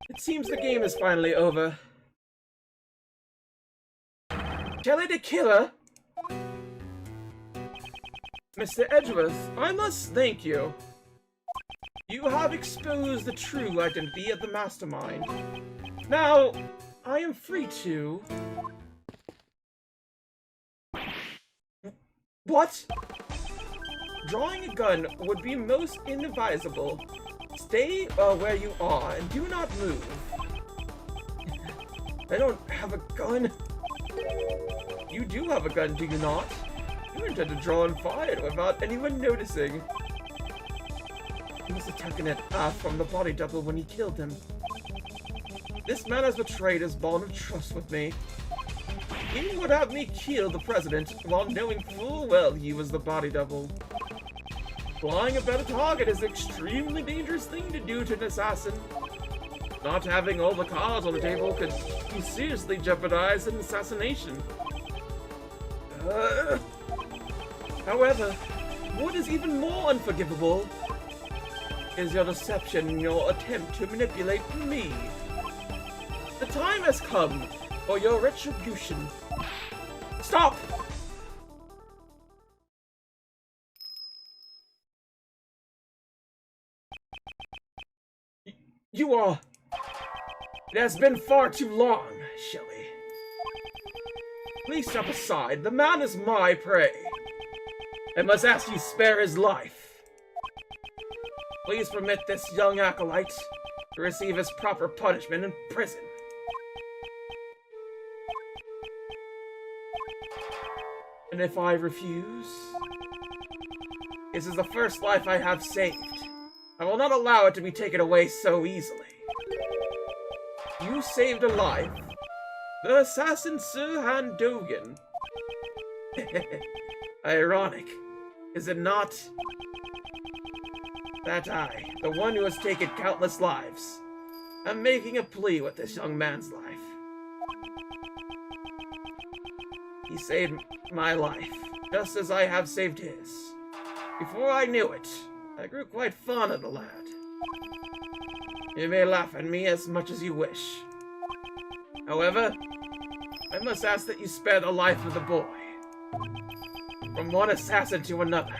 It seems the game is finally over. Kelly the Killer? Mr. Edgeworth, I must thank you. You have exposed the true identity of the mastermind. Now, I am free to... What? Drawing a gun would be most inadvisable. Stay where you are and do not move. I don't have a gun. You do have a gun, do you not? You intend to draw and fire it without anyone noticing. He must have taken it from the body double when he killed him. This man has betrayed his bond of trust with me. He would have me kill the president while knowing full well he was the body double. Flying about a target is an extremely dangerous thing to do to an assassin. Not having all the cards on the table could seriously jeopardize an assassination. However, what is even more unforgivable is your deception and your attempt to manipulate me. The time has come for your retribution. Stop! You are... It has been far too long, Shelley. Please step aside. The man is my prey. I must ask you spare his life. Please permit this young acolyte to receive his proper punishment in prison. And if I refuse? This is the first life I have saved. I will not allow it to be taken away so easily. You saved a life. The assassin Sir Handogan. Ironic, is it not? That I, the one who has taken countless lives, am making a plea with this young man's life. He saved my life, just as I have saved his. Before I knew it, I grew quite fond of the lad. You may laugh at me as much as you wish. However, I must ask that you spare the life of the boy. From one assassin to another,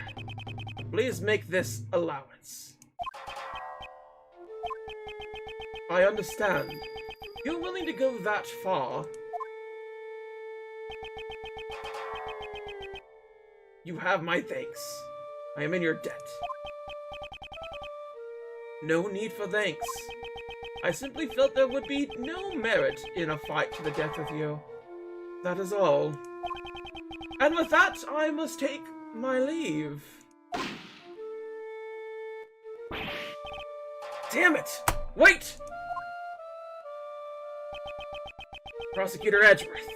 please make this allowance. I understand. You're willing to go that far. You have my thanks. I am in your debt. No need for thanks. I simply felt there would be no merit in a fight to the death with you. That is all. And with that, I must take my leave. Damn it! Wait! Prosecutor Edgeworth,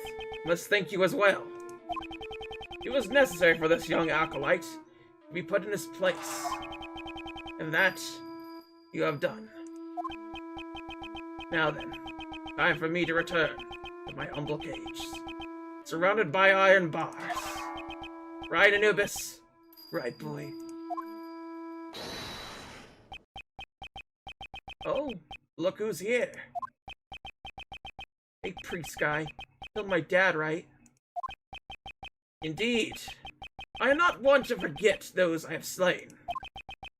must thank you as well. It was necessary for this young acolyte to be put in his place. And that you have done. Now then, time for me to return to my humble cage, surrounded by iron bars. Right, Anubis? Right, boy. Oh, look who's here. Hey, priest guy. Killed my dad, right? Indeed. I am not one to forget those I have slain.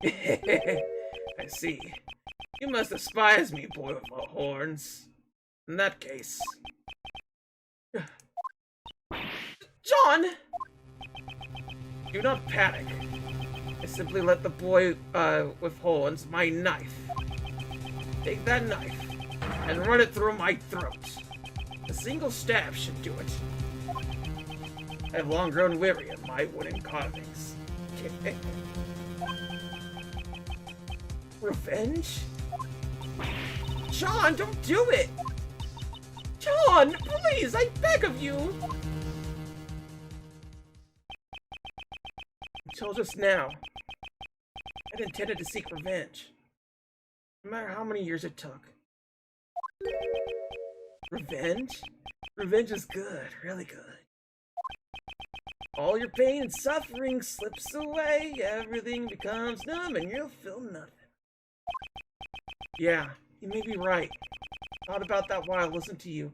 I see. You must despise me, boy with horns. In that case... John! Do not panic. I simply let the boy with horns, my knife. Take that knife and run it through my throat. A single stab should do it. I have long grown weary of my wooden carvings. Revenge? John, don't do it! John, please, I beg of you! Until just now, I'd intended to seek revenge. No matter how many years it took. Revenge? Revenge is good, really good. All your pain and suffering slips away, everything becomes numb, and you'll feel nothing. Yeah, you may be right. Thought about that while I listened to you.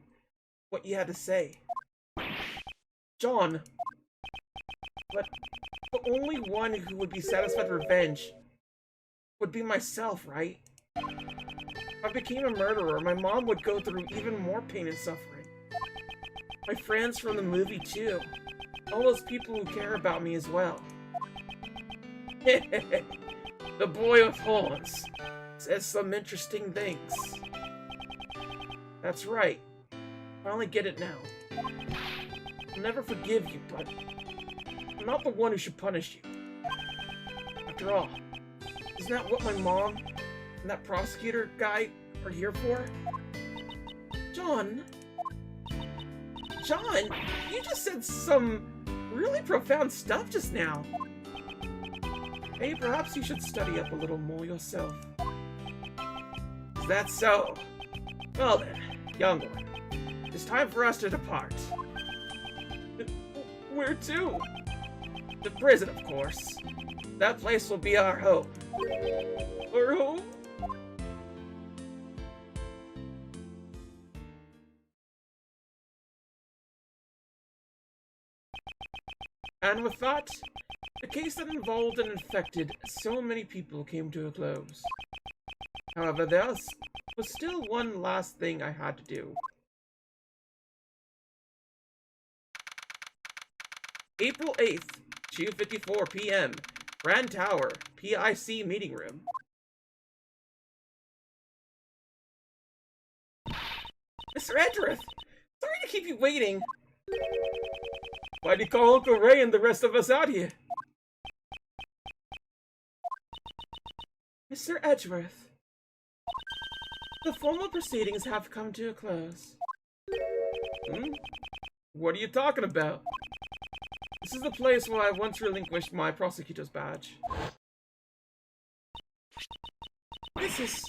What you had to say. John. But the only one who would be satisfied with revenge would be myself, right? If I became a murderer, my mom would go through even more pain and suffering. My friends from the movie, too. All those people who care about me as well. The boy with horns says some interesting things. That's right. I finally get it now. I'll never forgive you, but I'm not the one who should punish you. After all, isn't that what my mom and that prosecutor guy are here for? John? John, you just said some really profound stuff just now. Hey, perhaps you should study up a little more yourself. Is that so? Well then, young one, it's time for us to depart. Where to? The prison, of course. That place will be our home. Our home? And with that, the case that involved and infected so many people came to a close. However, there was still one last thing I had to do. April 8th, 2:54 p.m. Grand Tower, PIC meeting room. Mr. Edgeworth! Sorry to keep you waiting. Why'd you call Uncle Ray and the rest of us out here? Mr. Edgeworth, the formal proceedings have come to a close. What are you talking about? This is the place where I once relinquished my prosecutor's badge. This is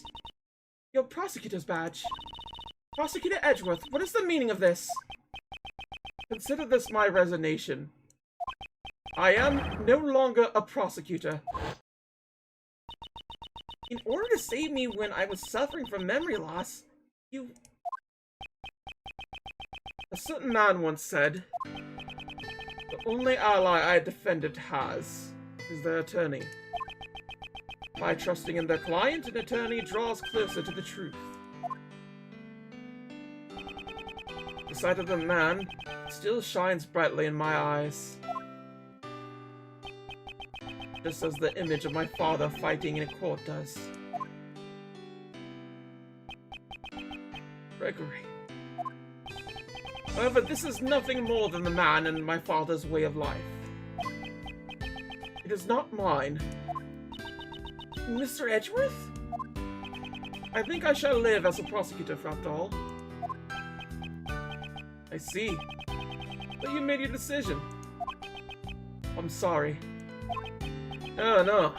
your prosecutor's badge. Prosecutor Edgeworth, what is the meaning of this? Consider this my resignation. I am no longer a prosecutor. In order to save me when I was suffering from memory loss, you... A certain man once said, the only ally I defended is their attorney. By trusting in their client, an attorney draws closer to the truth. The sight of the man still shines brightly in my eyes. Just as the image of my father fighting in a court does. Gregory. However, this is nothing more than the man and my father's way of life. It is not mine. Mr. Edgeworth? I think I shall live as a prosecutor after all. I see. But you made your decision. I'm sorry. Oh, no.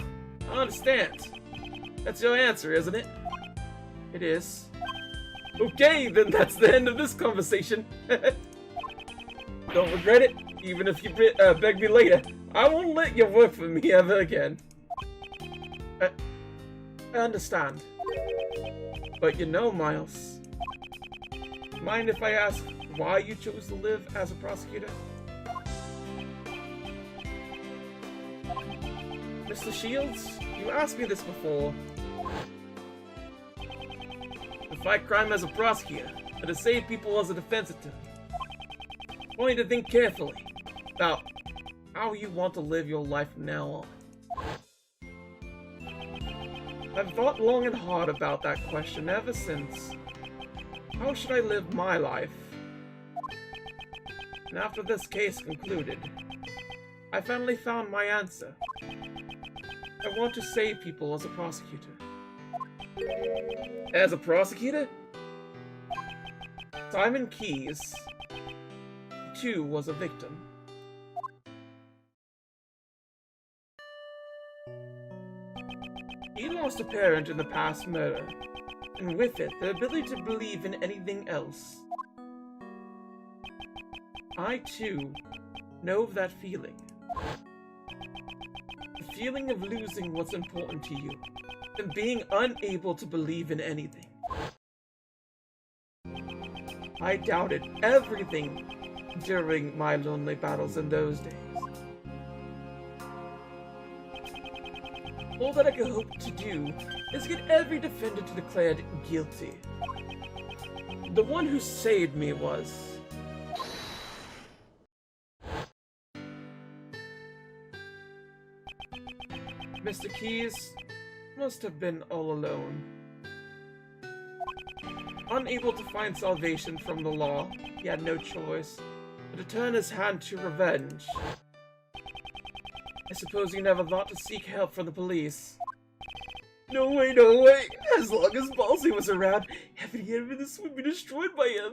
I understand. That's your answer, isn't it? It is. Okay, then that's the end of this conversation. Don't regret it, even if you beg me later. I won't let you work for me ever again. I understand. But you know, Miles, mind if I ask why you chose to live as a prosecutor? Mr. Shields, you asked me this before. To fight crime as a prosecutor, or to save people as a defense attorney. I want you to think carefully about how you want to live your life from now on. I've thought long and hard about that question ever since. How should I live my life? And after this case concluded, I finally found my answer. I want to save people as a prosecutor. As a prosecutor? Simon Keyes, too, was a victim. He lost a parent in the past murder, and with it, the ability to believe in anything else. I, too, know of that feeling. The feeling of losing what's important to you, and being unable to believe in anything. I doubted everything during my lonely battles in those days. All that I could hope to do is get every defendant declared guilty. The one who saved me was... Mr. Keys must have been all alone. Unable to find salvation from the law, he had no choice but to turn his hand to revenge. I suppose you never thought to seek help from the police. No way, no way! As long as Balsy was around, heaven and evidence would be destroyed by him.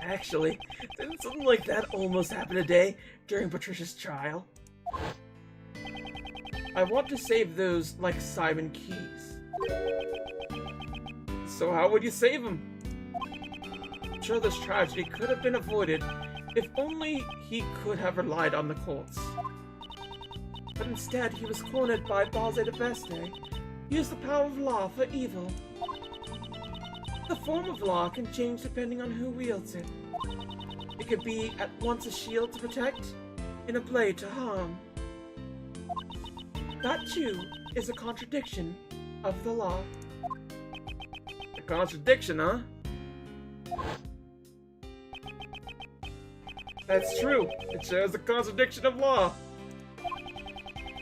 Actually, didn't something like that almost happen today during Patricia's trial? I want to save those like Simon Keys. So how would you save him? I'm sure this tragedy could have been avoided if only he could have relied on the courts. But instead, he was cornered by Balsy the Veste, used the power of law for evil. The form of law can change depending on who wields it. It could be at once a shield to protect and a blade to harm. That, too, is a contradiction of the law. A contradiction, huh? That's true. It shows a contradiction of law.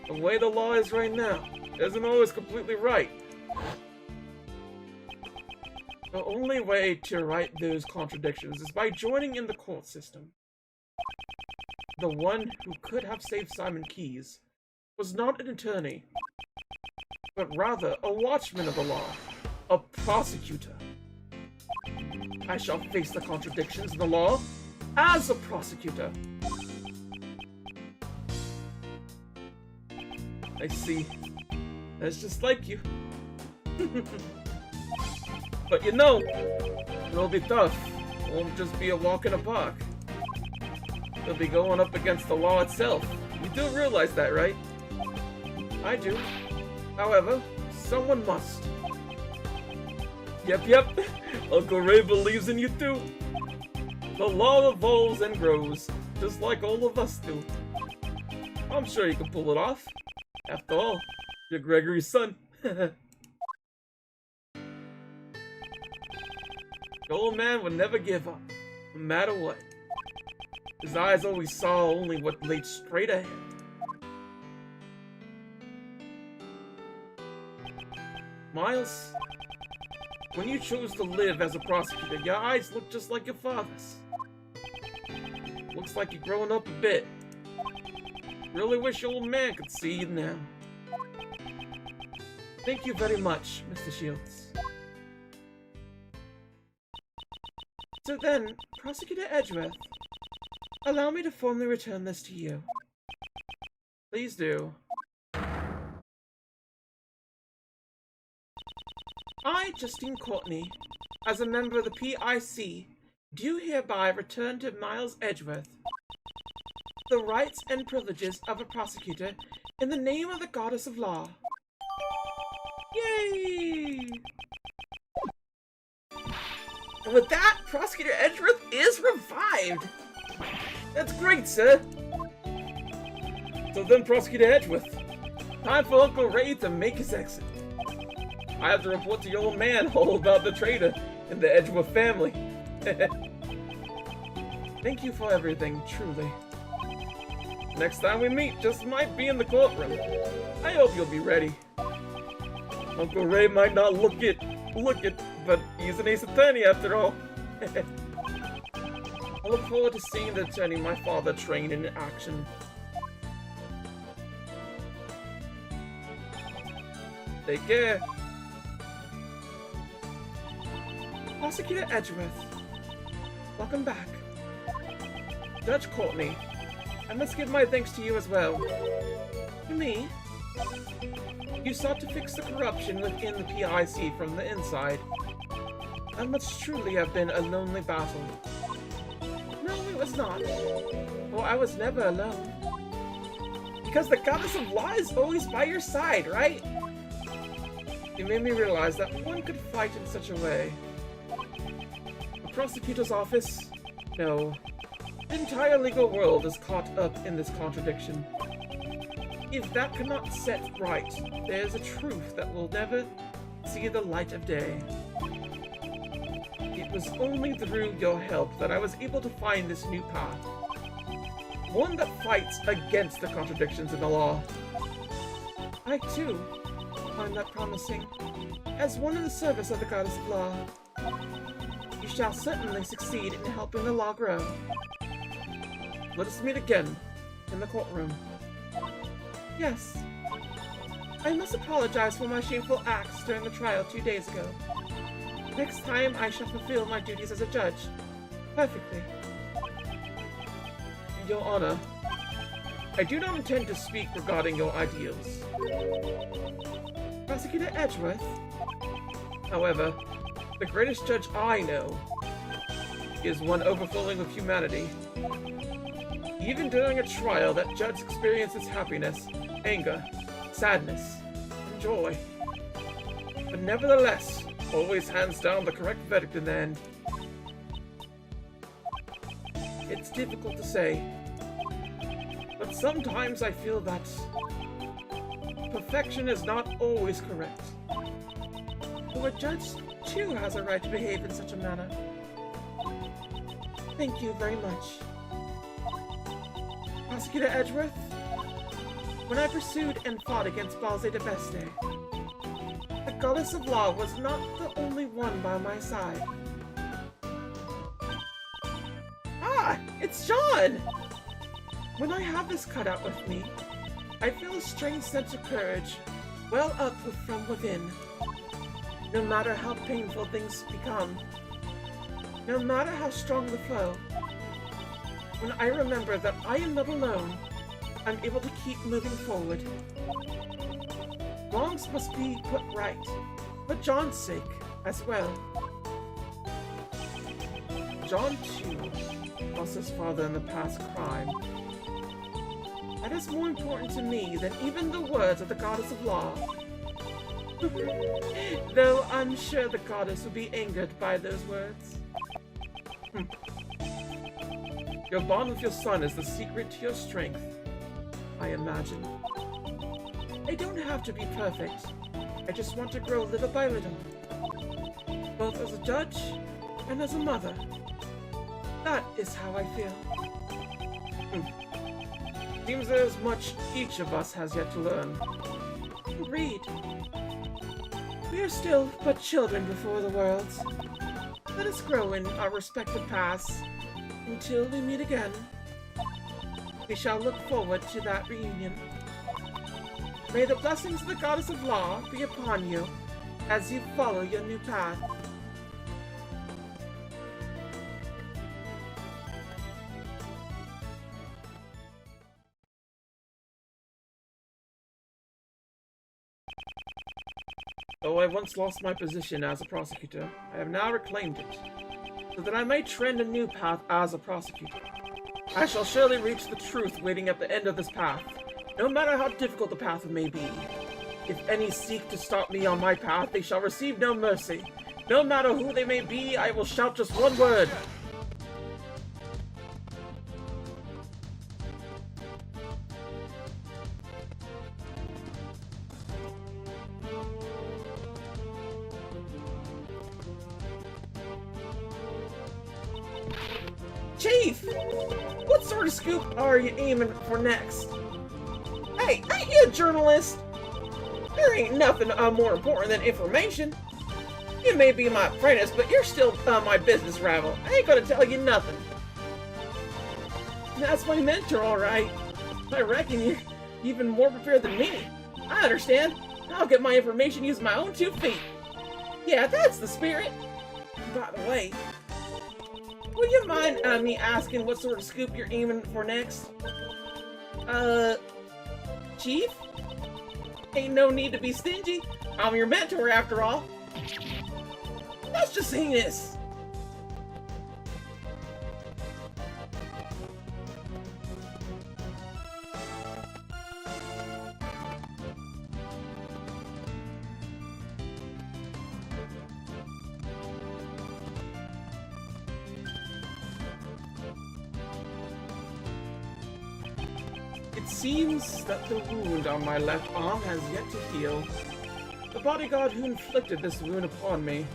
The way the law is right now isn't always completely right. The only way to right those contradictions is by joining in the court system. The one who could have saved Simon Keys was not an attorney, but rather a watchman of the law, a prosecutor. I shall face the contradictions of the law as a prosecutor. I see. That's just like you. But you know, it'll be tough. It won't just be a walk in a park. You'll be going up against the law itself. You do realize that, right? I do. However, someone must. Yep. Uncle Ray believes in you too. The law evolves and grows, just like all of us do. I'm sure you can pull it off. After all, you're Gregory's son. The old man would never give up, no matter what. His eyes always saw only what lay straight ahead. Miles, when you chose to live as a prosecutor, your eyes look just like your father's. Looks like you're growing up a bit. Really wish your old man could see you now. Thank you very much, Mr. Shields. So then, Prosecutor Edgeworth, allow me to formally return this to you. Please do. I, Justine Courtney, as a member of the PIC, do hereby return to Miles Edgeworth the rights and privileges of a prosecutor in the name of the Goddess of Law. Yay! And with that, Prosecutor Edgeworth is revived! That's great, sir! So then, Prosecutor Edgeworth, time for Uncle Ray to make his exit. I have to report to your old man all about the traitor and the Edgeworth family. Thank you for everything, truly. Next time we meet just might be in the courtroom. I hope you'll be ready. Uncle Ray might not look it, but he's an ace attorney after all. I look forward to seeing the attorney my father trained in action. Take care. Prosecutor Edgeworth, welcome back. Judge Courtney, I must give my thanks to you as well. To me? You sought to fix the corruption within the PIC from the inside. That must truly have been a lonely battle. No, it was not. For I was never alone. Because the Goddess of Law is always by your side, right? You made me realize that one could fight in such a way. A prosecutor's office? No. The entire legal world is caught up in this contradiction. If that cannot set right, there is a truth that will never see the light of day. It was only through your help that I was able to find this new path. One that fights against the contradictions in the law. I, too, find that promising. As one in the service of the Goddess of Law, you shall certainly succeed in helping the law grow. Let us meet again in the courtroom. Yes. I must apologize for my shameful acts during the trial 2 days ago. Next time, I shall fulfill my duties as a judge. Perfectly. Your Honor, I do not intend to speak regarding your ideals. Prosecutor Edgeworth? However, the greatest judge I know is one overflowing with humanity. Even during a trial, that judge experiences happiness, anger, sadness, and joy. But nevertheless, always hands down the correct verdict in the end. It's difficult to say, but sometimes I feel that perfection is not always correct. Though a judge, too, has a right to behave in such a manner. Thank you very much. Prosecutor Edgeworth, when I pursued and fought against Balze de Beste, the Goddess of Law was not the only one by my side. Ah, it's John! When I have this cutout with me, I feel a strange sense of courage well up from within. No matter how painful things become, no matter how strong the foe, when I remember that I am not alone, I'm able to keep moving forward. Wrongs must be put right, for John's sake as well. John, too, lost his father in the past crime. That is more important to me than even the words of the Goddess of Law. Though I'm sure the goddess would be angered by those words. Your bond with your son is the secret to your strength, I imagine. I don't have to be perfect. I just want to grow little by little. Both as a judge and as a mother. That is how I feel. Seems there's much each of us has yet to learn. Agreed. We are still but children before the world. Let us grow in our respective paths until we meet again. We shall look forward to that reunion. May the blessings of the Goddess of Law be upon you as you follow your new path. Though I once lost my position as a prosecutor, I have now reclaimed it, so that I may trend a new path as a prosecutor. I shall surely reach the truth waiting at the end of this path, no matter how difficult the path may be. If any seek to stop me on my path, they shall receive no mercy. No matter who they may be, I will shout just one word. Chief! What sort of scoop are you aiming for next? Hey, ain't you a journalist? There ain't nothing more important than information. You may be my apprentice, but you're still my business rival. I ain't gonna tell you nothing. That's my mentor, alright. I reckon you're even more prepared than me. I understand. I'll get my information using my own 2 feet. Yeah, that's the spirit. By the way, would you mind me asking what sort of scoop you're aiming for next? Chief? Ain't no need to be stingy. I'm your mentor after all. Let's just sing this. seems that the wound on my left arm has yet to heal. The bodyguard who inflicted this wound upon me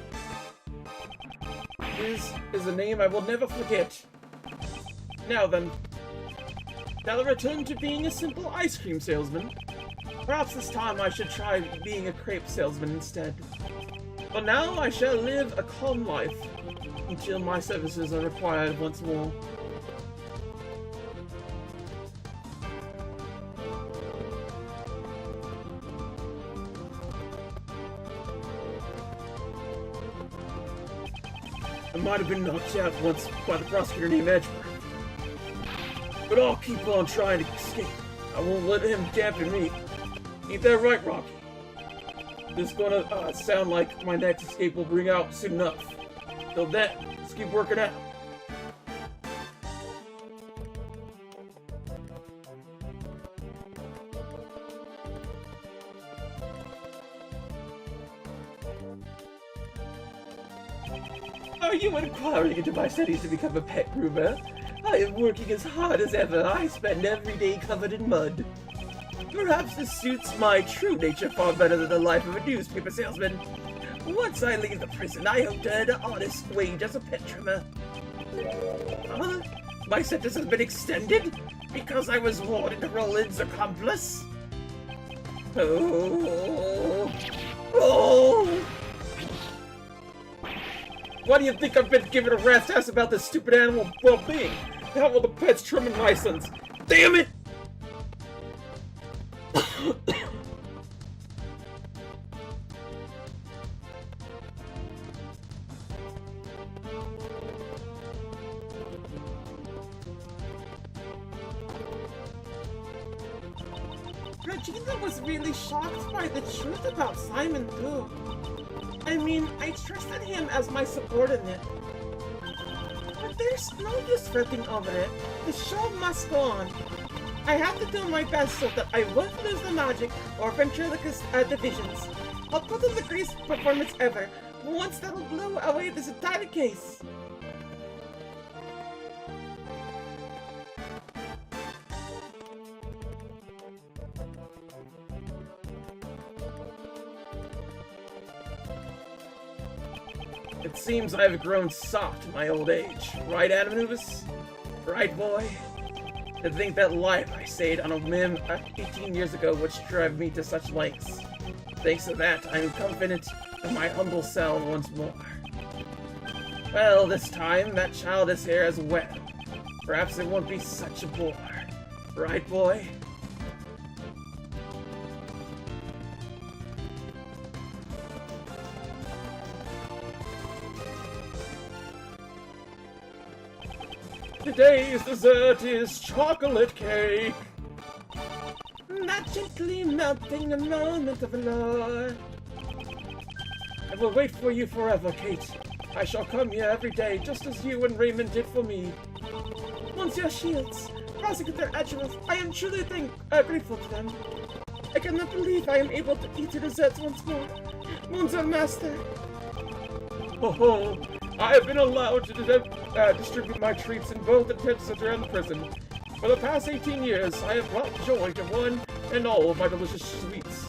is a name I will never forget. Now then, shall I return to being a simple ice cream salesman? Perhaps this time I should try being a crepe salesman instead. But now I shall live a calm life until my services are required once more. I might have been knocked out once by the prosecutor named Edgeworth, but I'll keep on trying to escape. I won't let him dampen me. Ain't that right, Rocky? This is gonna sound like my next escape will bring out soon enough. Till then, let's keep working out. Are you inquiring into my studies to become a pet groomer? I am working as hard as ever. I spend every day covered in mud. Perhaps this suits my true nature far better than the life of a newspaper salesman. Once I leave the prison, I hope to earn an honest wage as a pet trimmer. Huh? My sentence has been extended because I was Warden Roland's accomplice? Oh. Oh. Why do you think I've been giving a rat's ass about this stupid animal well-being? How will the pet's trimming license? Damn it! Regina was really shocked by the truth about Simon, too. I mean, I trusted him as my subordinate. But there's no use fretting over it. The show must go on. I have to do my best so that I won't lose the magic or ventriloquist divisions. I'll put in the greatest performance ever, once that'll blow away this entire case. It seems I've grown soft in my old age. Right, Animanubis? Right, boy? To think that life I stayed on a whim 18 years ago would drive me to such lengths. Thanks to that, I'm confident in my humble cell once more. Well, this time, that child is here as well. Perhaps it won't be such a bore. Right, boy? Today's dessert is chocolate cake. Not gently melting a moment of allure. I will wait for you forever, Kate. I shall come here every day, just as you and Raymond did for me. Monsieur Shields, Prosecutor Edgeworth, I am truly grateful to them. I cannot believe I am able to eat your desserts once more. Monsieur Master. Ho ho! I have been allowed to distribute my treats in both attempts around the prison. For the past 18 years, I have brought joy to one and all of my delicious sweets.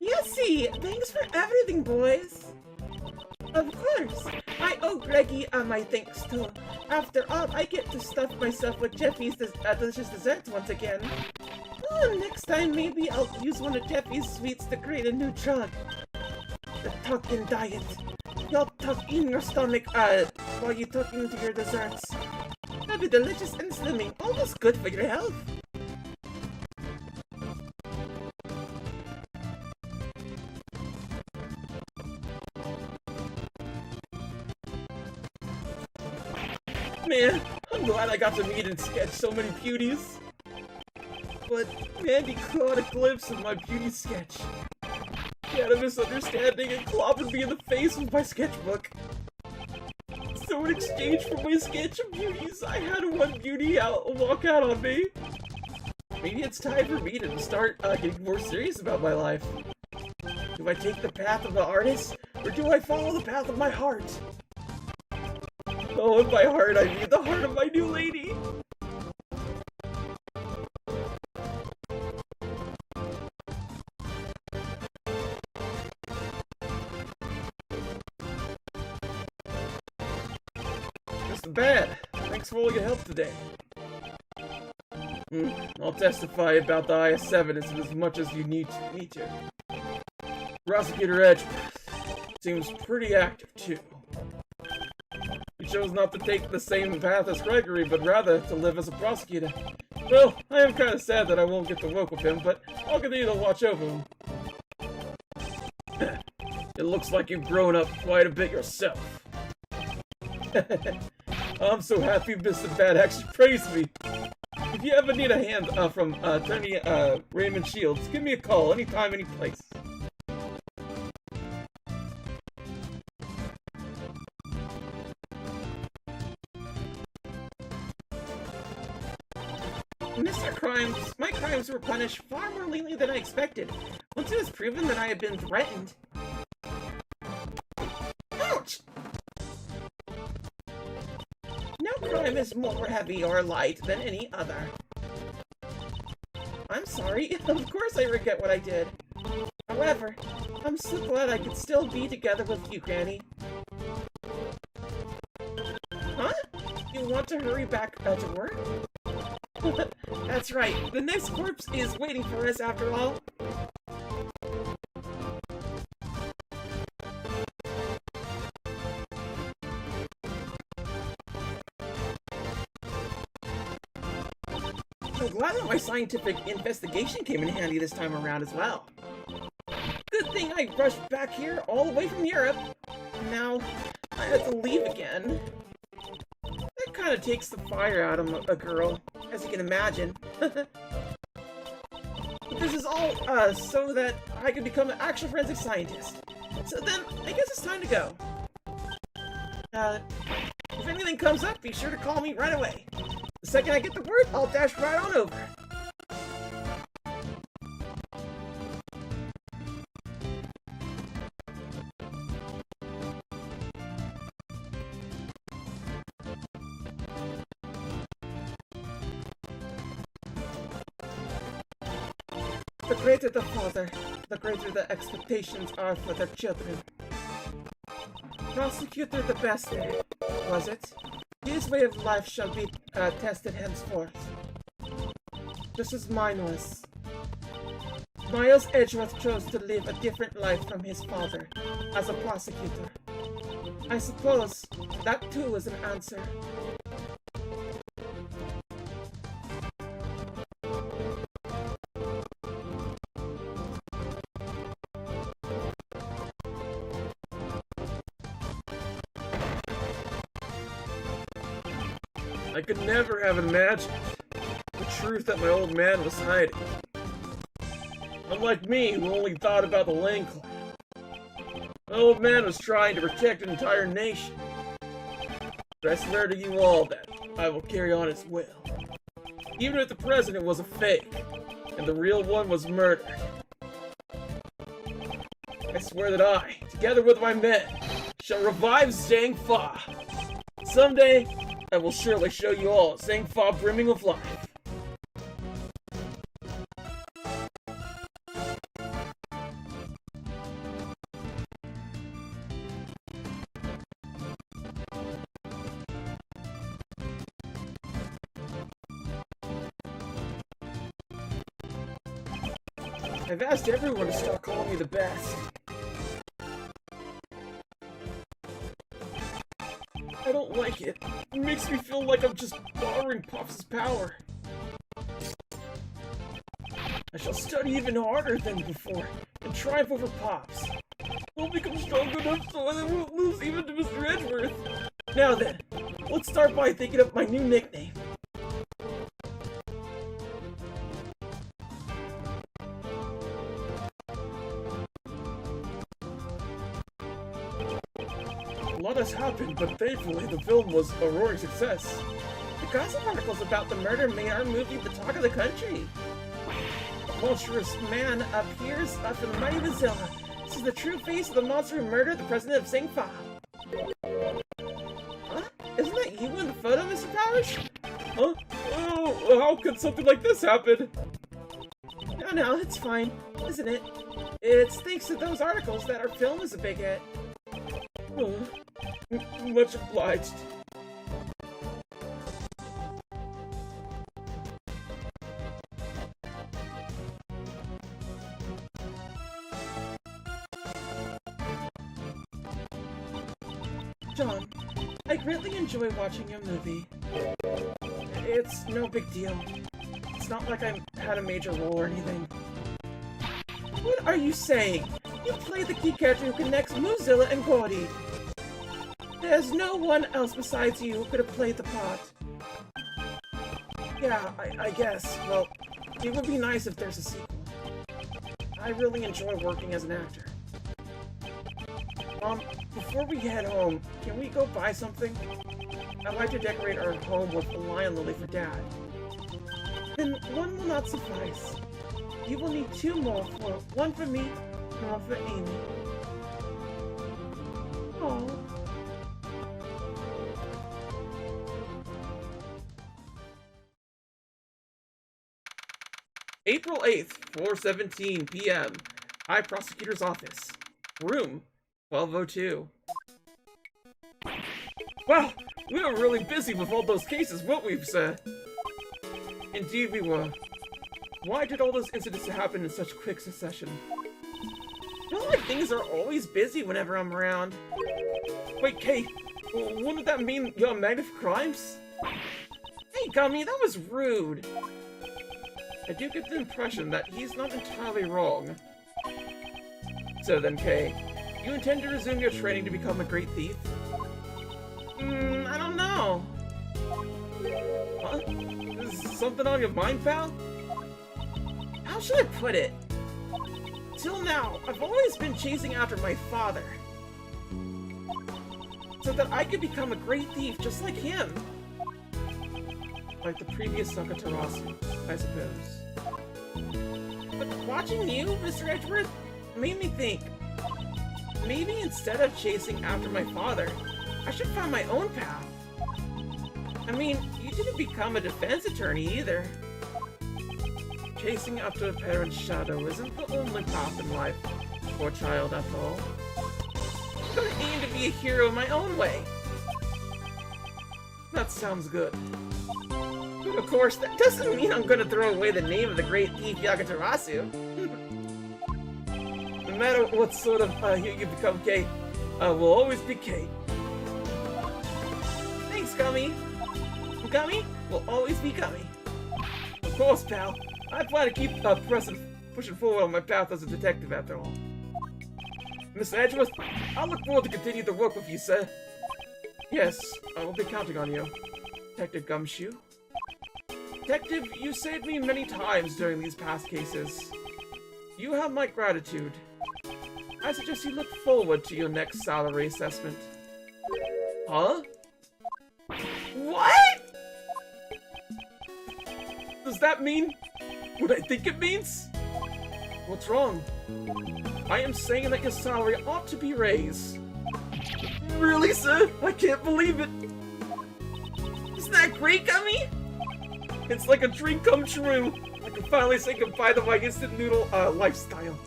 Yessie! Thanks for everything, boys! Of course! I owe Greggy my thanks too. After all, I get to stuff myself with Jeffy's delicious desserts once again. Oh, next time maybe I'll use one of Jeffy's sweets to create a new drug. The tuck-in diet. You'll tuck in your stomach while you tuck into your desserts. That'll be delicious and slimming, almost good for your health. Man, I'm glad I got to meet and sketch so many beauties. But Mandy caught a glimpse of my beauty sketch. She had a misunderstanding and clobbered me in the face with my sketchbook. So in exchange for my sketch of beauties, I had one beauty walk out on me. Maybe it's time for me to start getting more serious about my life. Do I take the path of the artist, or do I follow the path of my heart? Oh, in my heart, I mean the heart of my new lady! Mr. Bad, thanks for all your help today. I'll testify about the IS-7 as much as you need me to. Prosecutor Edgeworth seems pretty active, too. He chose not to take the same path as Gregory, but rather to live as a prosecutor. Well, I am kind of sad that I won't get to work with him, but I'll continue to watch over him. It looks like you've grown up quite a bit yourself. I'm so happy Mr. Bad actually praised me. If you ever need a hand from Attorney Raymond Shields, give me a call anytime, any place. Mr. Crimes, my crimes were punished far more leniently than I expected. Once it was proven that I had been threatened. Ouch! No crime is more heavy or light than any other. I'm sorry. Of course I regret what I did. However, I'm so glad I could still be together with you, Granny. Huh? You want to hurry back to work? That's right. The next corpse is waiting for us after all. I'm glad that my scientific investigation came in handy this time around as well. Good thing I rushed back here all the way from Europe. Now, I have to leave again. That kind of takes the fire out of a girl, as you can imagine. But this is all so that I can become an actual forensic scientist. So then, I guess it's time to go. If anything comes up, be sure to call me right away. The second I get the word, I'll dash right on over. The greater the father, the greater the expectations are for their children. Prosecutor the bastard, was it? His way of life shall be tested henceforth, just as mine was. Miles Edgeworth chose to live a different life from his father, as a prosecutor. I suppose that too is an answer. I could never have imagined the truth that my old man was hiding. Unlike me, who only thought about the Lane clan. My old man was trying to protect an entire nation. But I swear to you all that I will carry on his will. Even if the president was a fake, and the real one was murdered. I swear that I, together with my men, shall revive Zhang Fa. Someday, I will surely show you all Zhang Fa brimming of life. I've asked everyone to stop calling me the best. I don't like it. It makes me feel like I'm just borrowing Pops' power. I shall study even harder than before and triumph over Pops. I'll become strong enough so I won't lose even to Mr. Edgeworth. Now then, let's start by thinking of my new nickname. A lot has happened, but thankfully the film was a roaring success. The gossip articles about the murder made our movie the talk of the country. monstrous man appears from the mighty Mozilla. This is the true face of the monster who murdered the president of Singfa. Huh? Isn't that you in the photo, Mr. Powers? Huh? Oh, how could something like this happen? No, it's fine, isn't it? It's thanks to those articles that our film is a big hit. Oh, much obliged. John, I greatly enjoy watching your movie. It's no big deal. It's not like I had a major role or anything. What are you saying? You play the key character who connects Mozilla and Gordy. There's no one else besides you who could have played the part. Yeah, I guess. Well, it would be nice if there's a sequel. I really enjoy working as an actor. Before we head home, can we go buy something? I'd like to decorate our home with a lion lily for Dad. Then one will not suffice. You will need 2 more one for me and one for Amy. Oh. April 8th, 4:17 p.m. High Prosecutor's Office. Room 1202. Wow, we were really busy with all those cases, weren't we, sir? Indeed we were. Why did all those incidents happen in such quick succession? I feel like things are always busy whenever I'm around. Wait, Kate, wouldn't that mean you're a magnet for crimes? Hey, Gummy, that was rude. I do get the impression that he's not entirely wrong. So then, Kay, you intend to resume your training to become a great thief? I don't know. Huh? Is something on your mind, pal? How should I put it? Till now, I've always been chasing after my father. So that I could become a great thief just like him. Like the previous Sakatarasu, I suppose. But watching you, Mr. Edgeworth, made me think, maybe instead of chasing after my father, I should find my own path. I mean, you didn't become a defense attorney either. Chasing after a parent's shadow isn't the only path in life, poor child after all. I'm gonna aim to be a hero in my own way. That sounds good. But of course, that doesn't mean I'm gonna throw away the name of the great thief Yagatarasu. No matter what sort of hero you become, Kate, I will always be Kate. Thanks, Gummy. Gummy will always be Gummy. Of course, pal. I plan to keep pushing forward on my path as a detective after all. Mr. Edgeworth, I look forward to continue the work with you, sir. Yes, I will be counting on you. Detective Gumshoe. Detective, you saved me many times during these past cases. You have my gratitude. I suggest you look forward to your next salary assessment. Huh? What? Does that mean what I think it means? What's wrong? I am saying that your salary ought to be raised. Really, sir? I can't believe it. Isn't that great, Gummy? It's like a dream come true. I can finally say goodbye to my instant noodle lifestyle.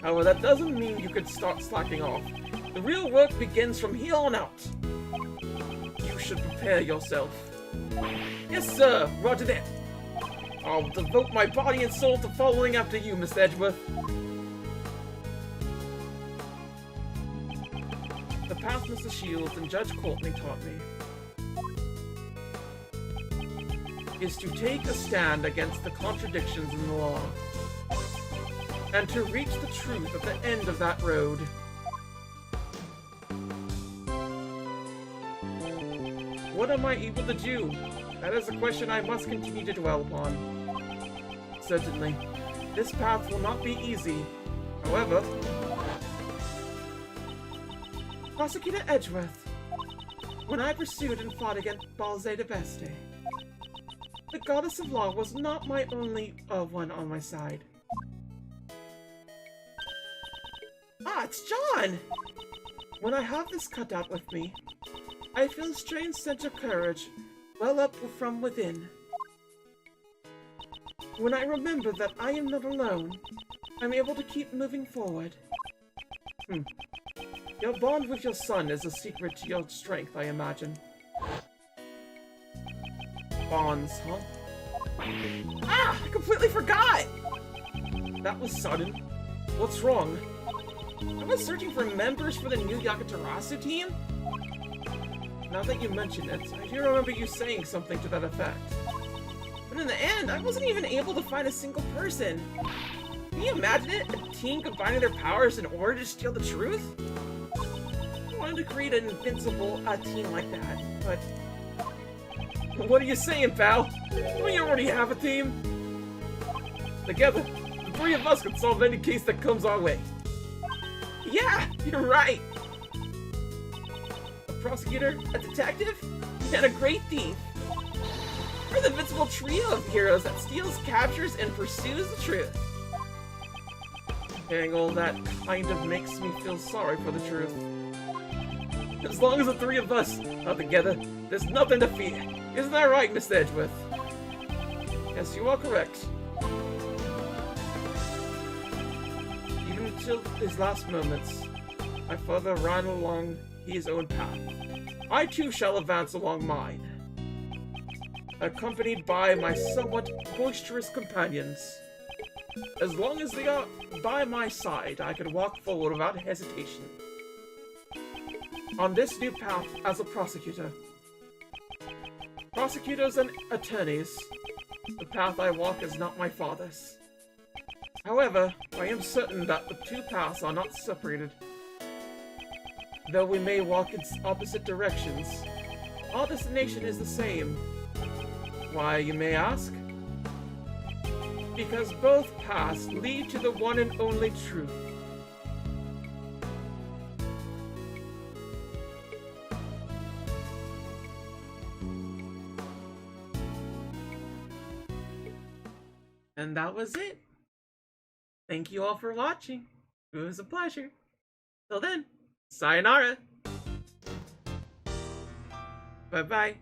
However, that doesn't mean you could start slacking off. The real work begins from here on out. You should prepare yourself. Yes, sir. Roger that. I'll devote my body and soul to following after you, Miss Edgeworth. The path Mr. Shields and Judge Courtney taught me is to take a stand against the contradictions in the law, and to reach the truth at the end of that road. What am I able to do? That is a question I must continue to dwell upon. Certainly, this path will not be easy. However, Prosecutor Edgeworth, when I pursued and fought against Balze de Beste, the goddess of law was not my only one on my side. Ah, it's John! When I have this cutout with me, I feel a strange sense of courage well up from within. When I remember that I am not alone, I'm able to keep moving forward. Your bond with your son is a secret to your strength, I imagine. Bonds, huh? Ah! I completely forgot! That was sudden. What's wrong? I was searching for members for the new Yagatarasu team? Now that you mention it, I do remember you saying something to that effect. But in the end, I wasn't even able to find a single person. Can you imagine it? A team combining their powers in order to steal the truth? I wanted to create an invincible team like that, but... What are you saying, pal? Don't you already have a team? Together, the three of us can solve any case that comes our way. Yeah, you're right! A prosecutor, a detective, and a great thief. We're the invincible trio of heroes that steals, captures, and pursues the truth. Hearing all that kind of makes me feel sorry for the truth. As long as the three of us are together, there's nothing to fear. Isn't that right, Mr. Edgeworth? Yes, you are correct. Even until his last moments, my father ran along his own path. I too shall advance along mine, accompanied by my somewhat boisterous companions. As long as they are by my side, I can walk forward without hesitation. On this new path as a prosecutor. Prosecutors and attorneys, the path I walk is not my father's. However, I am certain that the two paths are not separated. Though we may walk in opposite directions, our destination is the same. Why, you may ask? Because both paths lead to the one and only truth. And that was it. Thank you all for watching. It was a pleasure. Till then, sayonara. Bye-bye.